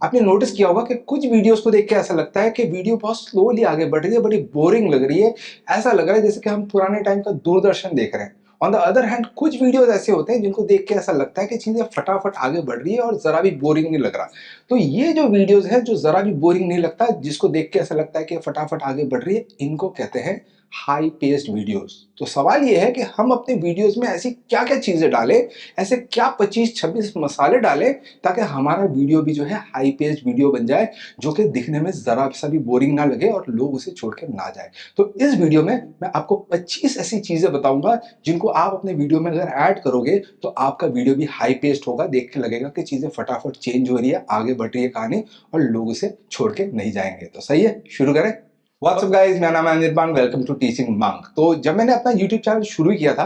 आपने नोटिस किया होगा कि कुछ वीडियोस को देख के ऐसा लगता है कि वीडियो बहुत स्लोली आगे बढ़ रही है, बड़ी बोरिंग लग रही है। ऐसा लग रहा है जैसे कि हम पुराने टाइम का दूरदर्शन देख रहे हैं। ऑन द अदर हैंड कुछ वीडियोस ऐसे होते हैं जिनको देख के ऐसा लगता है कि चीजें फटाफट आगे बढ़ रही है और जरा भी बोरिंग नहीं लग रहा। तो ये जो वीडियोस है जो जरा भी बोरिंग नहीं लगता, जिसको देख के ऐसा लगता है कि फटाफट आगे बढ़ रही है, इनको कहते हैं हाई पेस्ड वीडियोस। तो सवाल ये है कि हम अपने वीडियोस में ऐसी क्या क्या चीजें डालें, ऐसे क्या 25-26 मसाले डालें ताकि हमारा वीडियो भी जो है हाई पेस्ड वीडियो बन जाए, जो कि दिखने में जरा सा भी बोरिंग ना लगे और लोग उसे छोड़ के ना जाए। तो इस वीडियो में मैं आपको 25 ऐसी चीजें बताऊंगा जिनको आप अपने वीडियो में अगर ऐड करोगे तो आपका वीडियो भी हाई पेस्ड होगा, देख के लगेगा कि चीजें फटाफट चेंज हो रही है, आगे बढ़ रही है कहानी और लोग उसे छोड़ के नहीं जाएंगे। तो सही है, शुरू करें। व्हाट्सअप गाइस, मेरा नाम है Anirban, welcome to Teaching Monk. तो जब मैंने अपना यूट्यूब चैनल शुरू किया था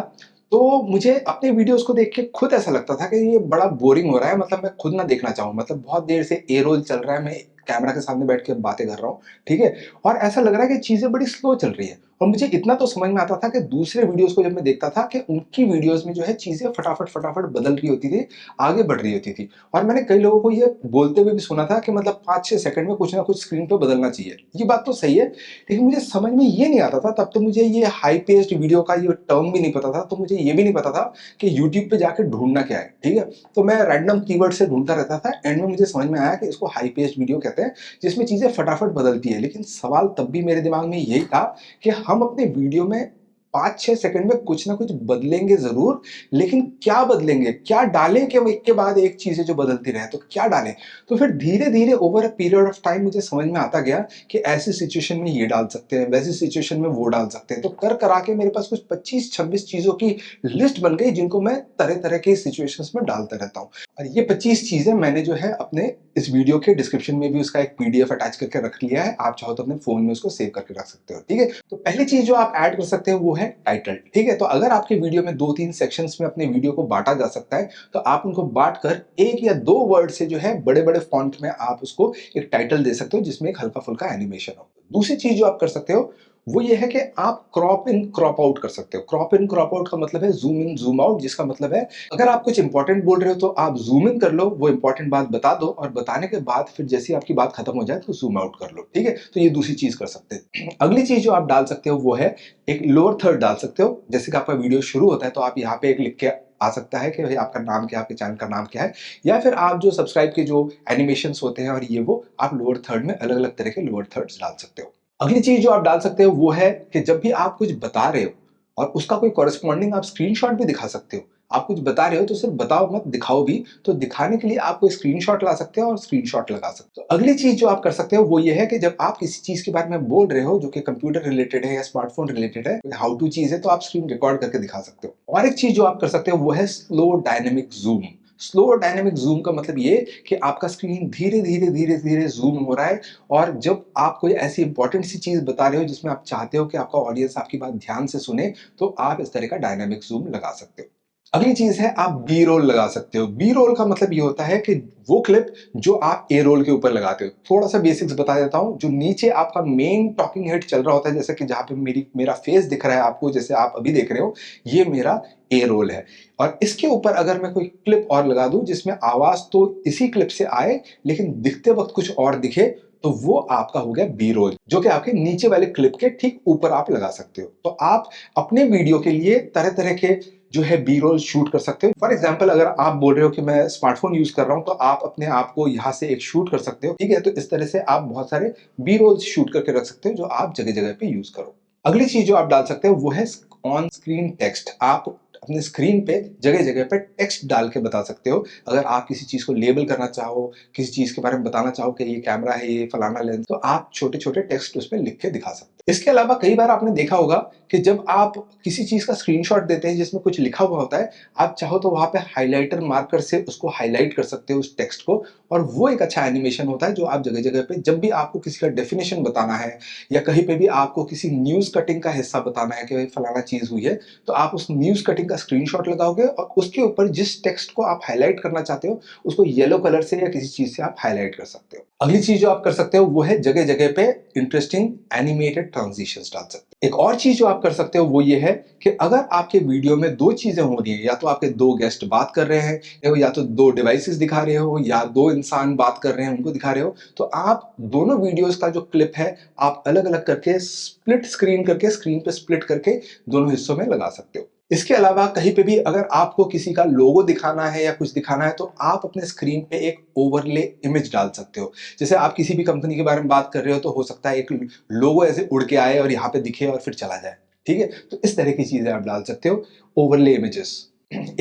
तो मुझे अपने वीडियोस को देख के खुद ऐसा लगता था कि ये बड़ा बोरिंग हो रहा है, मतलब मैं खुद ना देखना चाहूँ, मतलब बहुत देर से ए रोल चल रहा है, मैं कैमरा के सामने बैठ के बातें कर रहा हूँ, ठीक है, और ऐसा लग रहा है कि चीजें बड़ी स्लो चल रही है। और मुझे इतना तो समझ में आता था कि दूसरे वीडियोस को जब मैं देखता था कि उनकी वीडियोस में जो है चीजें फटाफट फटाफट बदल रही होती थी, आगे बढ़ रही होती थी। और मैंने कई लोगों को ये बोलते हुए भी सुना था कि मतलब 5-6 सेकंड में कुछ ना कुछ स्क्रीन पर बदलना चाहिए। ये बात तो सही है, लेकिन मुझे समझ में ये नहीं आता था, तब तो मुझे ये हाई पेस्ड वीडियो का ये टर्म भी नहीं पता था, तो मुझे ये भी नहीं पता था कि यूट्यूब पे जाके ढूंढना क्या है, ठीक है। तो मैं रैंडम कीवर्ड से ढूंढता रहता था, एंड में मुझे समझ में आया कि इसको हाई पेस्ड वीडियो कहते हैं, जिसमें चीजें फटाफट बदलती है। लेकिन सवाल तब भी मेरे दिमाग में यही था कि हम अपने वीडियो में 5-6 सेकंड में कुछ ना कुछ बदलेंगे जरूर, लेकिन क्या बदलेंगे, क्या डालें कि एक के बाद एक चीजें जो बदलती रहे, तो क्या डालें। तो फिर धीरे धीरे over a period of time मुझे समझ में आता गया कि ऐसी सिचुएशन में ये डाल सकते हैं, वैसी सिचुएशन में वो डाल सकते हैं। तो कर करा के मेरे पास कुछ 25-26 चीजों की लिस्ट बन गई जिनको मैं तरह तरह के सिचुएशंस में डालता रहता हूँ। और ये 25 चीजें मैंने जो है अपने इस वीडियो के डिस्क्रिप्शन में भी उसका एक पीडीएफ अटैच करके रख लिया है, आप चाहो तो अपने फोन में उसको सेव करके रख सकते हो, ठीक है। तो पहली चीज जो आप ऐड कर सकते हो वो है टाइटल, ठीक है। तो अगर आपके वीडियो में 2-3 सेक्शंस में अपने वीडियो को बांटा जा सकता है, तो आप उनको बांट कर एक या दो वर्ड से जो है बड़े बड़े फॉन्ट में आप उसको एक टाइटल दे सकते हो, जिसमें एक हल्का फुल्का एनिमेशन हो। दूसरी चीज जो आप कर सकते हो वो ये है कि आप क्रॉप इन क्रॉप आउट कर सकते हो। क्रॉप इन क्रॉप आउट का मतलब है जूम इन जूम आउट, जिसका मतलब है अगर आप कुछ इंपॉर्टेंट बोल रहे हो तो आप जूम इन कर लो, वो इंपॉर्टेंट बात बता दो, और बताने के बाद फिर जैसे आपकी बात खत्म हो जाए तो जूम आउट कर लो, ठीक है। तो ये दूसरी चीज कर सकते हैं। अगली चीज जो आप डाल सकते हो वो है एक लोअर थर्ड डाल सकते हो। जैसे कि आपका वीडियो शुरू होता है तो आप यहाँ पे एक लिख के आ सकता है कि भाई आपका नाम क्या है, आपके चैनल का नाम क्या है, या फिर आप जो सब्सक्राइब के जो एनिमेशंस होते हैं और ये वो आप लोअर थर्ड में अलग अलग तरह के लोअर थर्ड्स डाल सकते हो। अगली चीज जो आप डाल सकते हो वो है कि जब भी आप कुछ बता रहे हो और उसका कोई कॉरेस्पॉन्डिंग आप स्क्रीनशॉट भी दिखा सकते हो। आप कुछ बता रहे हो तो सिर्फ बताओ मत, दिखाओ भी। तो दिखाने के लिए आप कोई स्क्रीनशॉट ला सकते हो और स्क्रीनशॉट लगा सकते हो। तो अगली चीज जो आप कर सकते हो वो ये है कि जब आप किसी चीज के बारे में बोल रहे हो जो कि कंप्यूटर रिलेटेड है या स्मार्टफोन रिलेटेड है, हाउ टू चीज है, तो आप स्क्रीन रिकॉर्ड करके दिखा सकते हो। और एक चीज जो आप कर सकते हो वो है slow dynamic zoom. Slow dynamic zoom का मतलब ये कि आपका स्क्रीन धीरे धीरे धीरे धीरे जूम हो रहा है, और जब आप कोई ऐसी इंपॉर्टेंट सी चीज बता रहे हो जिसमें आप चाहते हो कि आपका ऑडियंस आपकी बात ध्यान से सुने, तो आप इस तरह का डायनामिक जूम लगा सकते हो। अगली चीज है आप बी रोल लगा सकते हो। बी रोल का मतलब ये होता है कि वो क्लिप जो आप ए रोल के ऊपर लगाते हो। थोड़ा सा बेसिक्स बता देता हूं। जो नीचे आपका मेन टॉकिंग हेड चल रहा होता है, जैसे कि जहां पे मेरा फेस दिख रहा है आपको, जैसे आप अभी देख रहे हो, ये मेरा ए रोल है। और इसके ऊपर अगर मैं कोई क्लिप और लगा दूं जिसमें आवाज तो इसी क्लिप से आए लेकिन दिखते वक्त कुछ और दिखे, तो वो आपका हो गया बी रोल, जो कि आपके नीचे वाले क्लिप के ठीक ऊपर आप लगा सकते हो। तो आप अपने वीडियो के लिए तरह तरह के जो है बी रोल शूट कर सकते हो। फॉर एग्जाम्पल, अगर आप बोल रहे हो कि मैं स्मार्टफोन यूज कर रहा हूं, तो आप अपने आप को यहाँ से एक शूट कर सकते हो, ठीक है। तो इस तरह से आप बहुत सारे बी रोल शूट करके रख सकते हो जो आप जगह जगह पे यूज करो। अगली चीज जो आप डाल सकते हो वो है ऑन स्क्रीन टेक्स्ट। आप अपने स्क्रीन पे जगह जगह पे टेक्स्ट डाल के बता सकते हो। अगर आप किसी चीज को लेबल करना चाहो, किसी चीज के बारे में बताना चाहो कि ये कैमरा है, ये फलाना लेंस, तो आप छोटे छोटे टेक्स्ट उस पर लिख के दिखा सकते हो। इसके अलावा कई बार आपने देखा होगा कि जब आप किसी चीज का स्क्रीनशॉट देते हैं जिसमें कुछ लिखा हुआ होता है, आप चाहो तो वहां पे हाइलाइटर मार्कर से उसको हाईलाइट कर सकते हो उस टेक्स्ट को, और वो एक अच्छा एनिमेशन होता है जो आप जगह जगह पे जब भी आपको किसी का डेफिनेशन बताना है या कहीं पे भी आपको किसी न्यूज कटिंग का हिस्सा बताना है कि भाई फलाना चीज हुई है, तो आप उस न्यूज कटिंग का स्क्रीनशॉट लगाओगे और उसके ऊपर जिस टेक्स्ट को आप हाईलाइट करना चाहते हो उसको येलो कलर से या किसी चीज से आप हाईलाइट कर सकते हो। अगली चीज जो आप कर सकते हो वो है जगह जगह पे इंटरेस्टिंग एनिमेटेड ट्रांजिशंस डाल सकते हो। एक और चीज जो आप कर सकते हो वो ये है कि अगर आपके वीडियो में दो चीजें हो रही है, या तो आपके दो गेस्ट बात कर रहे हैं या तो दो डिवाइसेस दिखा रहे हो या दो इंसान बात कर रहे हैं उनको दिखा रहे हो, तो आप दोनों वीडियोस का जो क्लिप है आप अलग अलग करके स्प्लिट स्क्रीन करके स्क्रीन पे स्प्लिट करके दोनों हिस्सों में लगा सकते हो। इसके अलावा कहीं पे भी अगर आपको किसी का लोगो दिखाना है या कुछ दिखाना है तो आप अपने स्क्रीन पे एक ओवरले इमेज डाल सकते हो। जैसे आप किसी भी कंपनी के बारे में बात कर रहे हो तो हो सकता है एक लोगो ऐसे उड़ के आए और यहाँ पे दिखे और फिर चला जाए, ठीक है। तो इस तरह की चीजें आप डाल सकते हो, ओवरले इमेजेस।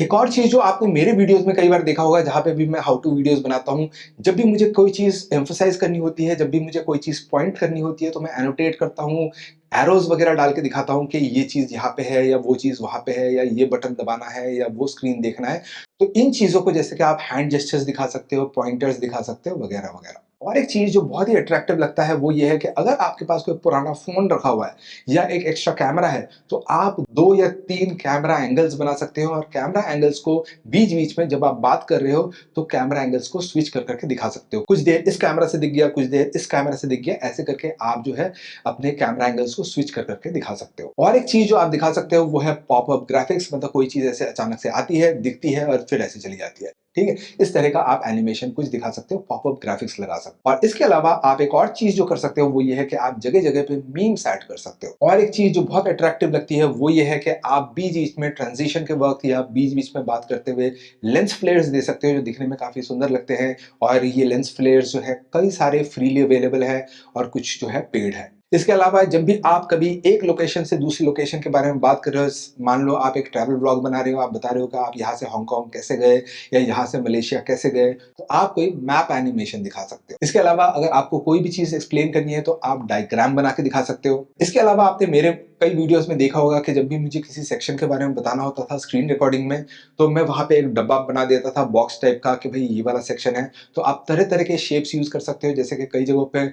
एक और चीज जो आपने मेरे वीडियोस में कई बार देखा होगा, जहां पे भी मैं हाउ टू वीडियोस बनाता हूं, जब भी मुझे कोई चीज एम्फसाइज करनी होती है, जब भी मुझे कोई चीज पॉइंट करनी होती है, तो मैं एनोटेट करता हूं, एरोज वगैरह डाल के दिखाता हूं कि ये चीज यहाँ पे है या वो चीज वहां पे है या ये बटन दबाना है या वो स्क्रीन देखना है। तो इन चीजों को जैसे कि आप हैंड जेस्चर्स दिखा सकते हो, पॉइंटर्स दिखा सकते हो, वगैरह वगैरह। और एक चीज जो बहुत ही अट्रैक्टिव लगता है वो ये है कि अगर आपके पास कोई पुराना फोन रखा हुआ है या एक एक्स्ट्रा कैमरा है तो आप 2 या 3 कैमरा एंगल्स बना सकते हो और कैमरा एंगल्स को बीच बीच में जब आप बात कर रहे हो तो कैमरा एंगल्स को स्विच कर करके दिखा सकते हो। कुछ देर इस कैमरा से दिख गया, कुछ देर इस कैमरा से दिख गया, ऐसे करके आप जो है अपने कैमरा एंगल्स को स्विच कर करके दिखा सकते हो। और एक चीज जो आप दिखा सकते हो वो है पॉपअप ग्राफिक्स, मतलब कोई चीज ऐसे अचानक से आती है, दिखती है और फिर ऐसे चली जाती है, ठीक है। इस तरह का आप एनिमेशन कुछ दिखा सकते हो, पॉपअप ग्राफिक्स लगा सकते हो। और इसके अलावा आप एक और चीज जो कर सकते हो वो ये है कि आप जगह जगह पे मीम्स ऐड कर सकते हो। और एक चीज जो बहुत अट्रैक्टिव लगती है वो ये है कि आप बीच बीच में ट्रांजिशन के वक्त या बीच बीच में बात करते हुए लेंस फ्लेयर्स दे सकते हो जो दिखने में काफी सुंदर लगते हैं। और ये लेंस फ्लेयर्स जो है कई सारे फ्रीली अवेलेबल है और कुछ जो है पेड है। इसके अलावा जब भी आप कभी एक लोकेशन से दूसरी लोकेशन के बारे में बात कर रहे हो, मान लो आप एक ट्रैवल ब्लॉग बना रहे हो, आप बता रहे हो कि आप यहाँ से हांगकांग कैसे गए या यहाँ से मलेशिया कैसे गए, तो आप कोई मैप एनिमेशन दिखा सकते हो। इसके अलावा अगर आपको कोई भी चीज एक्सप्लेन करनी है तो आप डायग्राम बना के दिखा सकते हो। इसके अलावा आपने मेरे कई वीडियोस में देखा होगा कि जब भी मुझे किसी सेक्शन के बारे में बताना होता था स्क्रीन रिकॉर्डिंग में, तो मैं वहां पे एक डब्बा बना देता था बॉक्स टाइप का कि भाई ये वाला सेक्शन है। तो आप तरह तरह के शेप्स यूज कर सकते हो, जैसे कि कई जगहों पे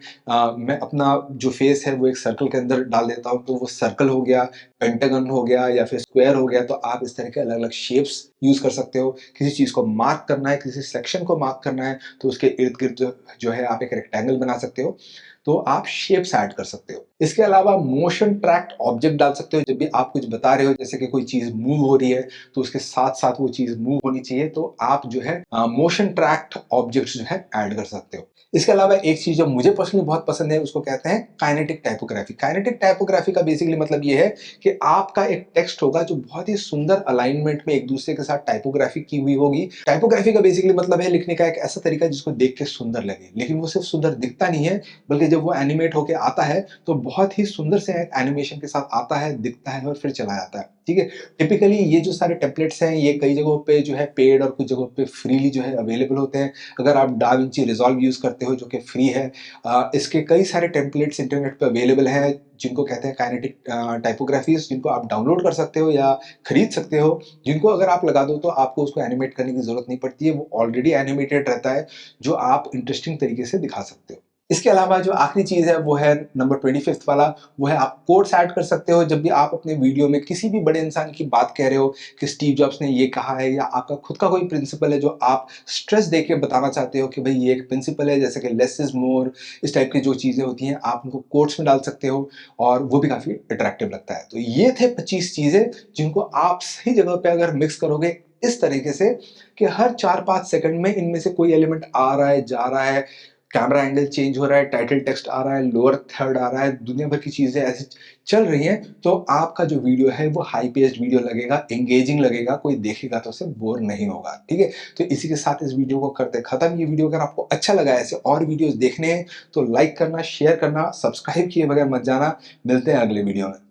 मैं अपना जो फेस है वो एक सर्कल के अंदर डाल देता हूँ, तो वो सर्कल हो गया, पेंटागन हो गया या फिर स्क्वायर हो गया। तो आप इस तरह के अलग अलग शेप्स यूज कर सकते हो। किसी चीज को मार्क करना है, किसी सेक्शन को मार्क करना है, तो उसके इर्द गिर्द जो है आप एक रेक्टेंगल बना सकते हो, तो आप शेप्स ऐड कर सकते हो। इसके अलावा मोशन ट्रैक्ड ऑब्जेक्ट डाल सकते हो। जब भी आप कुछ बता रहे हो, जैसे कि कोई चीज मूव हो रही है तो उसके साथ साथ वो चीज मूव होनी चाहिए, तो आप जो है मोशन ट्रैक्ड ऑब्जेक्ट्स जो है ऐड कर सकते हो। इसके अलावा एक चीज जो मुझे पर्सनली बहुत पसंद है उसको कहते हैं काइनेटिक टाइपोग्राफी। काइनेटिक टाइपोग्राफी का बेसिकली मतलब ये है कि आपका एक टेक्स्ट होगा जो बहुत ही सुंदर अलाइनमेंट में एक दूसरे के साथ टाइपोग्राफी की हुई होगी। टाइपोग्राफी का बेसिकली मतलब है लिखने का एक ऐसा तरीका जिसको देख के सुंदर लगे, लेकिन वो सिर्फ सुंदर दिखता नहीं है, बल्कि जब वो एनिमेट होके आता है तो बहुत ही सुंदर से एनिमेशन के साथ आता है, दिखता है और फिर चला जाता है, ठीक है। टिपिकली ये जो सारे टेम्पलेट्स हैं ये कई जगहों पे जो है पेड और कुछ जगहों पे फ्रीली जो है अवेलेबल होते हैं। अगर आप डाविंची रिजॉल्व यूज करते हो जो कि फ्री है, इसके कई सारे टेम्पलेट्स इंटरनेट पे अवेलेबल है जिनको कहते हैं काइनेटिक टाइपोग्राफीज, जिनको आप डाउनलोड कर सकते हो या खरीद सकते हो, जिनको अगर आप लगा दो तो आपको उसको एनिमेट करने की जरूरत नहीं पड़ती है, वो ऑलरेडी एनिमेटेड रहता है जो आप इंटरेस्टिंग तरीके से दिखा सकते हो। इसके अलावा जो आखिरी चीज है वो है नंबर 25 वाला, वो है आप कोट्स ऐड कर सकते हो। जब भी आप अपने वीडियो में किसी भी बड़े इंसान की बात कह रहे हो कि स्टीव जॉब्स ने ये कहा है, या आपका खुद का कोई प्रिंसिपल है जो आप स्ट्रेस देके बताना चाहते हो कि भाई ये एक प्रिंसिपल है, जैसे कि लेस इज मोर, इस टाइप की जो चीजें होती हैं आप उनको कोट्स में डाल सकते हो और वो भी काफी अट्रैक्टिव लगता है। तो ये थे 25 चीजें जिनको आप सही जगह पे अगर मिक्स करोगे इस तरीके से कि हर 4-5 सेकंड में इनमें से कोई एलिमेंट आ रहा है, जा रहा है, कैमरा एंगल चेंज हो रहा है, टाइटल टेक्स्ट आ रहा है, लोअर थर्ड आ रहा है, दुनिया भर की चीजें ऐसी चल रही हैं, तो आपका जो वीडियो है वो हाई पेस्ड वीडियो लगेगा, एंगेजिंग लगेगा, कोई देखेगा तो उसे बोर नहीं होगा, ठीक है। तो इसी के साथ इस वीडियो को करते खत्म। ये वीडियो अगर आपको अच्छा लगा, ऐसे और वीडियोस देखने हैं तो लाइक करना, शेयर करना, सब्सक्राइब किए बगैर मत जाना। मिलते हैं अगले वीडियो में।